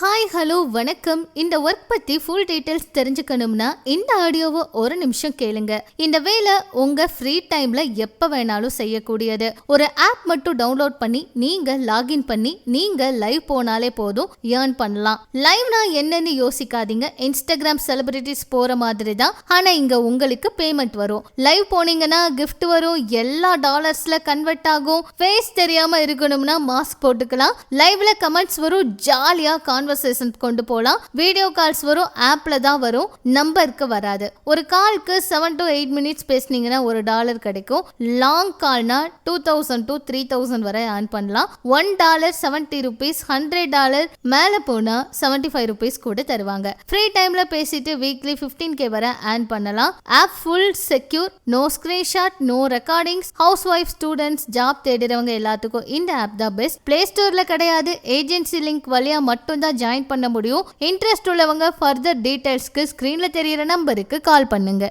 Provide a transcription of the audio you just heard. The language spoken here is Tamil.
ஹாய் ஹலோ வணக்கம். இந்த ஒர்க் பத்தி ஃபுல் டீடைல்ஸ் தெரிஞ்சுக்கணும்னா இந்த ஆடியோவை ஒரு நிமிஷம் கேளுங்க. இந்த வேலை உங்க ஃப்ரீ டைம்ல எப்ப வேணாலும் செய்யக்கூடியது. ஒரு ஆப் மட்டும் டவுன்லோட் பண்ணி நீங்க லாகின் பண்ணி நீங்க லைவ் போனாலே போதும், ஏர்ன் பண்ணலாம். லைவ்னா என்னன்னு யோசிக்காதீங்க. இன்ஸ்டாகிராம் செலிபிரிட்டிஸ் போற மாதிரி தான், ஆனா இங்க உங்களுக்கு பேமெண்ட் வரும். லைவ் போனீங்கன்னா கிஃப்ட் வரும், எல்லா டாலர்ஸ்ல கன்வெர்ட் ஆகும். ஃபேஸ் தெரியாம இருக்கணும்னா மாஸ்க் போட்டுக்கலாம். லைவ்ல கமெண்ட்ஸ் வரும், ஜாலியா கான்வர்சேஷன் கொண்டு போலாம். வீடியோ கால்ஸ் வரும், ஆப்ல தான் வரும், நம்பருக்கு வராது. ஒரு காலுக்கு 7 to 8 மினிட்ஸ் பேசுனீங்கன்னா $1 கிடைக்கும். லாங் கால்னா 2000 to 3000 வரை earn பண்ணலாம். $1 70 rupees, $100 மேல போனா 75 rupees கூட தருவாங்க. ஃப்ரீ டைம்ல பேசிட்டு வீக்லி 15K வரை earn பண்ணலாம். App full secure, no screenshot, no recordings. Housewife, students, job தேடுறவங்க எல்லாத்துக்கும் இந்த ஆப் தான் பெஸ்ட். பிளே ஸ்டோர்ல கிடையாது, ஏஜென்சி லிங்க் வழியா மட்டும் தான் ஜாயின் பண்ண முடியும். இன்ட்ரெஸ்ட் உள்ளவங்க ஃபர்தர் டீடைல்ஸ்க்கு ஸ்கிரீன்ல தெரியுற நம்பருக்கு கால் பண்ணுங்க.